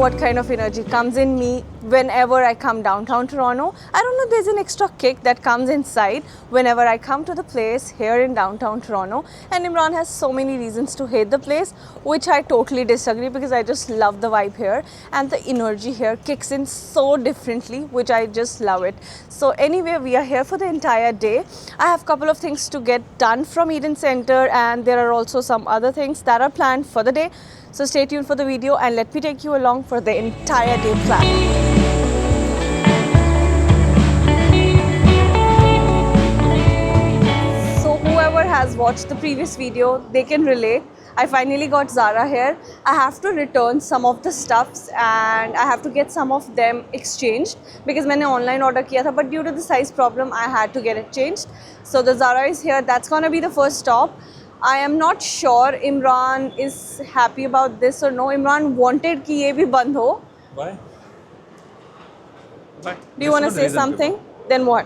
what kind of energy comes in me whenever I come downtown Toronto. I don't know, there's an extra kick that comes inside whenever I come to the place here in downtown Toronto. And Imran has so many reasons to hate the place, which I totally disagree because I just love the vibe here and the energy here kicks in so differently, which I just love it. So anyway, we are here for the entire day. I have a couple of things to get done from Eden Center, and there are also some other things that are planned for the day. So stay tuned for the video and let me take you along for the entire day plan. So whoever has watched the previous video, they can relate. I finally got Zara here. I have to return some of the stuffs and I have to get some of them exchanged because मैंने online order किया था, but due to the size problem, I had to get it changed. So the Zara is here. That's gonna be the first stop. I am not sure Imran is happy about this or no. Imran wanted कि ये भी बंद हो. Why? Why? Do you want to say something? Then what?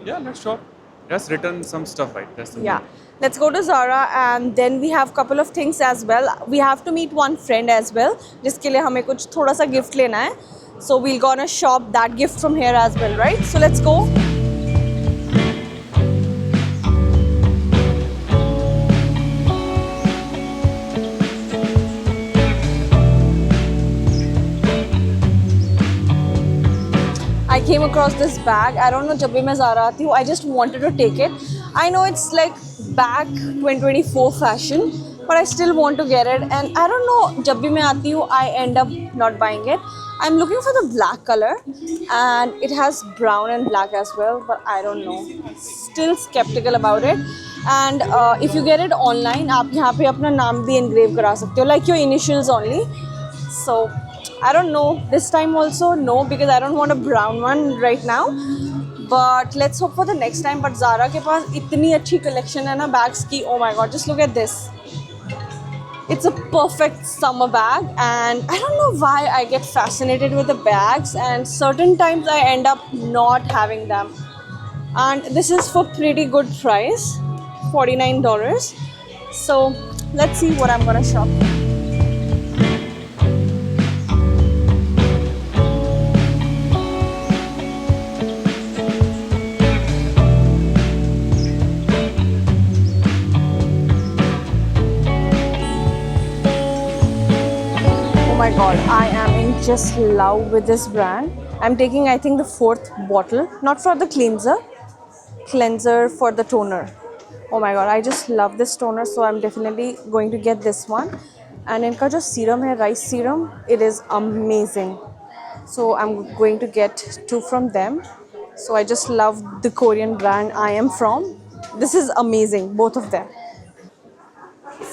Yeah, let's shop. Just return some stuff, right? That's the Yeah. Let's go to Zara and then we have couple of things as well. We have to meet one friend as well, जिसके लिए हमें कुछ थोड़ा सा gift लेना है. So we're gonna shop that gift from here as well, right? So let's go. I came across this bag. I don't know, जब भी मैं Zara आती हूँ, I just wanted to take it. I know it's like back 2024 fashion, but I still want to get it. And I don't know, जब भी मैं आती हूँ, I end up not buying it. I'm looking for the black color, and it has brown and black as well, but I don't know. Still skeptical about it. And if you get it online, आप यहाँ पे अपना नाम भी engrave करा सकते हो, like your initials only. So I don't know, this time also no, because I don't want a brown one right now, but let's hope for the next time. But Zara के पास इतनी अच्छी collection है ना bags की, oh my god, just look at this. It's a perfect summer bag, and I don't know why I get fascinated with the bags, and certain times I end up not having them. And this is for pretty good price, $49. So let's see what I'm gonna shop. Oh my god, I am in just love with this brand. I'm taking, I think, the 4th bottle, not for the cleanser for the toner. Oh my god, I just love this toner, so I'm definitely going to get this one. And इनका जो serum है, rice serum, it is amazing. So I'm going to get 2 from them. So I just love the Korean brand I am from. This is amazing, both of them.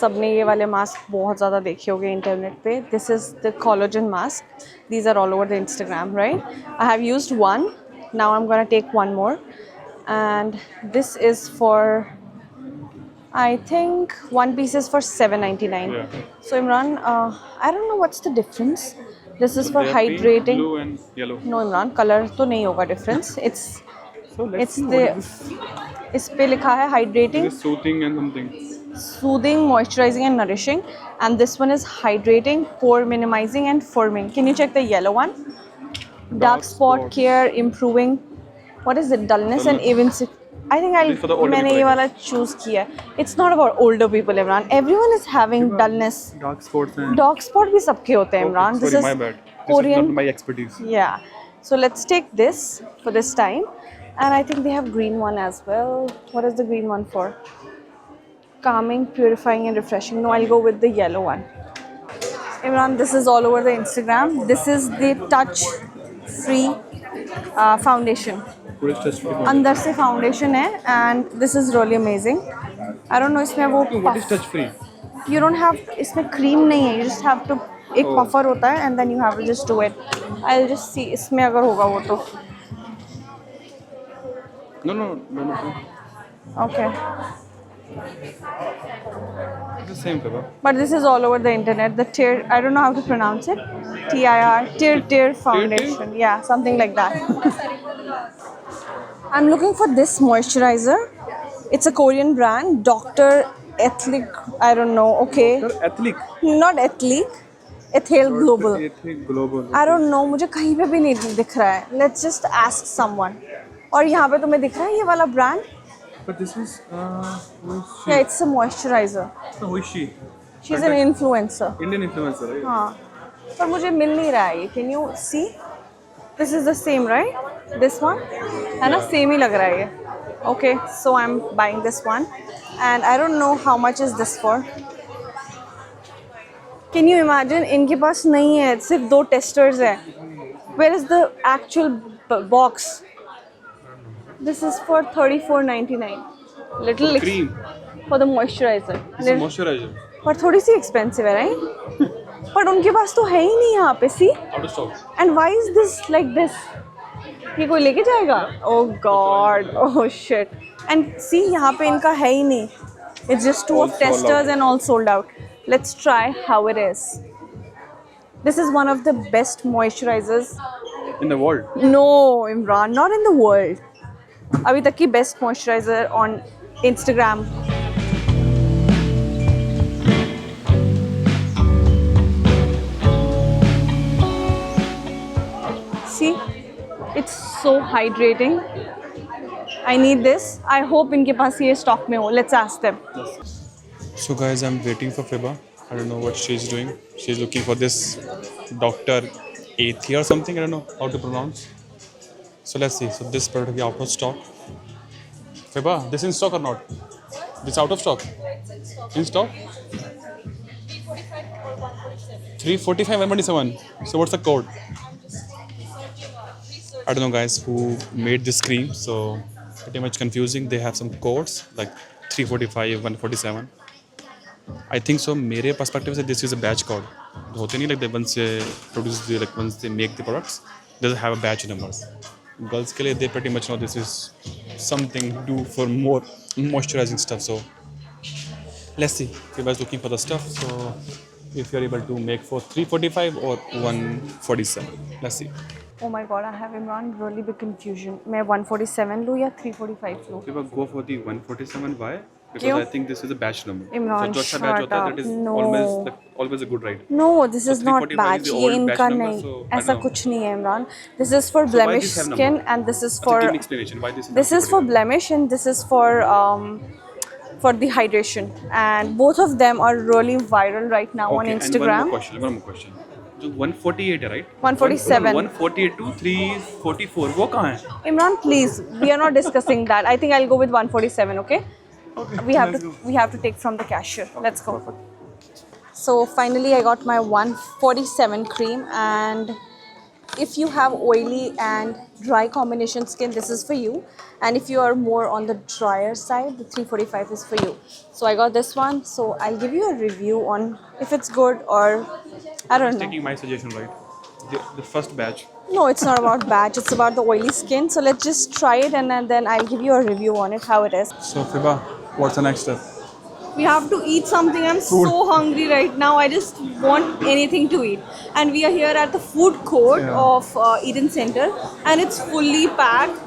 सबने ये वाले mask बहुत ज़्यादा देखे होंगे इंटरनेट पे. This is the collagen mask. These are all over the Instagram, right? I have used one. Now I'm gonna take one more, and this is for, I think, one piece is for $7.99. Yeah. So Imran, I don't know what's the difference. This is for They are pink, hydrating. blue and yellow. No Imran, color तो नहीं होगा difference. So let's It's see the, what is this. इस पे लिखा है hydrating. This is soothing and something. Soothing, moisturizing and nourishing, and this one is hydrating, pore minimizing and firming. Can you check the yellow one? Dark spot spots. care, improving, what is it, dullness and even I think This is for the older मैंने people, ये I वाला choose किया. It's not about older people, Imran. Everyone is having dullness. Dark spots and Dark spot भी सबके होते हैं, Imran. This sorry, is my bad. This Korean. is not my expertise. Yeah. So let's take this for this time, and I think they have green one as well. What is the green one for? Calming, purifying and refreshing. No, I'll go with the yellow one. Imran, this is all over the Instagram. This is the touch free foundation. अंदर से foundation है, and this is really amazing. I don't know इसमें वो What is touch free? You don't have, इसमें cream नहीं है. You just have to, एक puffer होता है, and then you have to just do it. I'll just see इसमें अगर होगा वो तो. No. Okay. It's the same color. But this is all over the internet. The Tear, I don't know how to pronounce it. TIR, Tear Foundation. Yeah, something like that. I'm looking for this moisturizer. It's a Korean brand, Dr. Ethnic, I don't know, okay. Ethnic. Not ethnic. Ethel Global. Ethel Global. I don't know, मुझे कहीं पे भी नहीं दिख रहा है. Let's just ask someone. और यहाँ पे तुम्हें दिख रहा है ये वाला brand? But this is who is she? Yeah, it's a moisturizer. No, who is she? She's an influencer. Indian influencer, right? हाँ, पर मुझे मिल नहीं रहा है ये. Can you see? This is the same, right? This one? है ना? Same ही लग रहा है ये. Okay, so I'm buying this one, and I don't know how much is this for. Can you imagine? इनके पास नहीं है, सिर्फ 2 testers हैं. Where is the actual box? This is for $34.99. Little Cream. for the moisturizer. This is moisturizer. पर थोड़ी सी expensive है, right? पर उनके पास तो है ही नहीं यहाँ पे. See? Out of stock. And why is this like this? ये कोई लेके जाएगा? Oh God! Oh shit! And see, यहाँ पे इनका है ही नहीं. It's just 2 of All sold testers out. and all sold out. Let's try how it is. This is one of the best moisturizers. In the world. No, Imran, not in the world. अभी तक की best moisturizer on Instagram. See, it's so hydrating. I need this. I hope इनके पास ये stock में हो. Let's ask them. So guys, I'm waiting for Fiba. I don't know what she's doing. She's looking for this Dr. Athia or something. I don't know how to pronounce. So let's see. So this product is out of stock. Fiba, this in stock or not? This out of stock? In stock? 345 127. So what's the code? I don't know guys who made this cream, so pretty much confusing. They have some codes like 345 147. I think so. मेरे perspective से this is a batch code. होते नहीं like they once they produce the, like once they make the products, they have a batch numbers. Girls के लिए they pretty much know this is something do for more moisturizing stuff. So let's see. Everybody's looking for the stuff. So if you're able to make for 345 or 147, let's see. Oh my God, I have Imran really big confusion. मैं 147 लूँ या 345 लूँ? If I go for the 147, why? Because क्यों? I think this is a batch number. Imran, so जो अच्छा batch shut होता है, up. that is No. always a good ride. No, this is not 345 batch. is the ये old इनका batch number, नहीं. so I ऐसा know. कुछ नहीं है Imran. This is for So why blemish this have skin number? and this is Achha, for give me explanation why this. this is for blemish and this is for the hydration. And both of them are really viral right now on Okay, and Instagram. one more question. जो 148 है, right? 147. 148 to 344 वो कहाँ है? Imran, please, we are not discussing that. I think I'll go with 147. Okay. Okay. We have to take from the cashier. Let's go. So finally I got my 147 cream, and if you have oily and dry combination skin, this is for you, and if you are more on the drier side, the 345 is for you. So I got this one, so I'll give you a review on if it's good or I don't know. Taking my suggestion, right? The first batch. No, it's not about batch, it's about the oily skin. So let's just try it and then I'll give you a review on it, how it is. So Fiba, what's the next step? We have to eat something. I'm so hungry right now. I just want anything to eat. And we are here at the food court of Eden Center, and it's fully packed.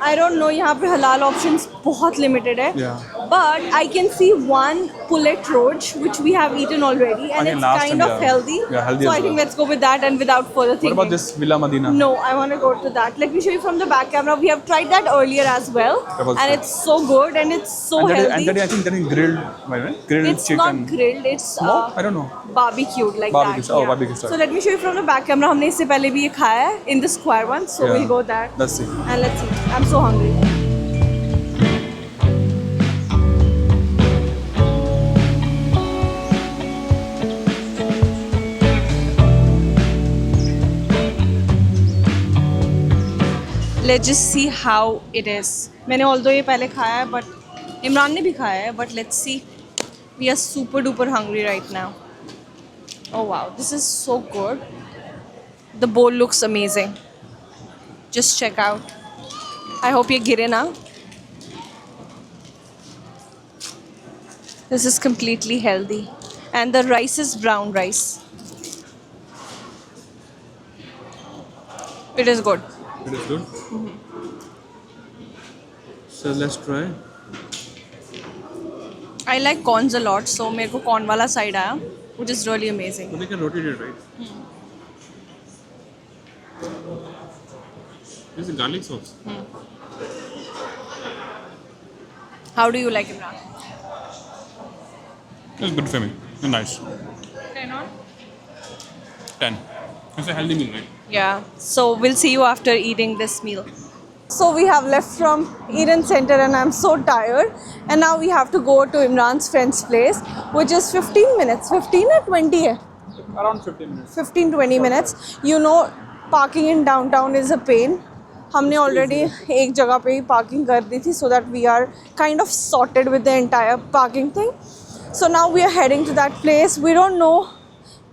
I don't know, यहाँ पे halal options बहुत limited है. Yeah. But I can see one pullet roach which we have eaten already, and Okay, it's last kind time, of yeah. healthy. Yeah, healthy so as I think well. let's go with that, and without further thinking. What about this Villa Madina? No, I want to go to that. Let me show you from the back camera. We have tried that earlier as well, That was and good. it's so good and it's so And healthy. that is, I think that is grilled, right? Grilled It's chicken. not grilled. It's Smoked? I don't know. barbecued like Barbecue, that. oh, barbecue style. So let me show you from the back camera. हमने इससे पहले भी ये खाया है in the square one. So Yeah. we'll go there Let's see. and let's see. I'm so hungry. Let's just see how it is. मैंने although ये पहले खाया है, but इमरान ने भी खाया है. But let's see. We are super duper hungry right now. Oh wow, this is so good. The bowl looks amazing. Just check out. I hope ये गिरे ना. This is completely healthy. And the rice is brown rice. It is good. It is good. So let's try. I like corns a lot, so मेरे को corn वाला side आया. which is really amazing. So they can rotate it, right? This is garlic sauce. How do you like Imran? It's good for me. It's nice. 10 on? 10. It's a healthy meal, right? Yeah. So we'll see you after eating this meal. So we have left from Eden Center and I'm so tired. And now we have to go to Imran's friend's place, which is 15 minutes. 15 or 20? Hai? Around 15 minutes. 15-20 minutes. You know, parking in downtown is a pain. हमने already एक जगह पे ही parking कर दी थी so that we are kind of sorted with the entire parking thing. So now we are heading to that place. We don't know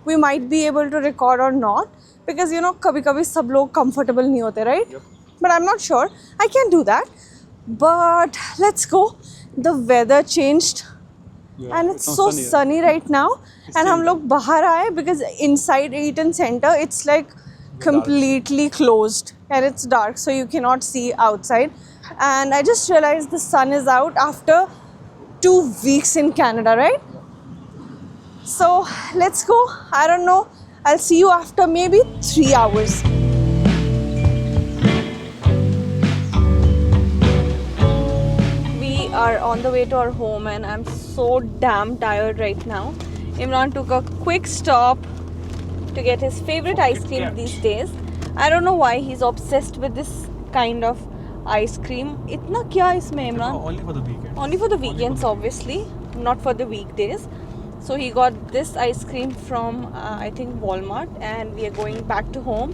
we might be able to record or not because you know कभी-कभी सब लोग comfortable नहीं होते, right? Yep. But I'm not sure. I can do that. But let's go. The weather changed. Yeah, And it's sounds so sunny, sunny right now. And हम लोग बाहर आए because inside Eaton Center it's like completely closed and it's dark so you cannot see outside. And I just realized the sun is out after 2 weeks in Canada, right? So let's go. I don't know. I'll see you after maybe 3 hours. We are on the way to our home and I'm so damn tired right now. Imran took a quick stop to get his favorite ice cream these days. I don't know why he's obsessed with this kind of ice cream. Itna kya isme Imran? Only for the weekend. Only for the weekends, obviously, not for the weekdays. So he got this ice cream from I think Walmart, and we are going back to home.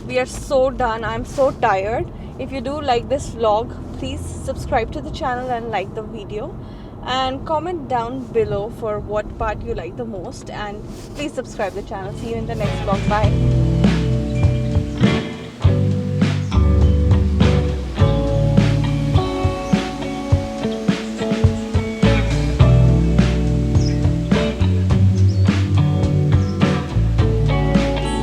We are so done. I'm so tired. If you do like this vlog, please subscribe to the channel and like the video. And comment down below for what part you like the most. And please subscribe the channel. See you in the next vlog. Bye.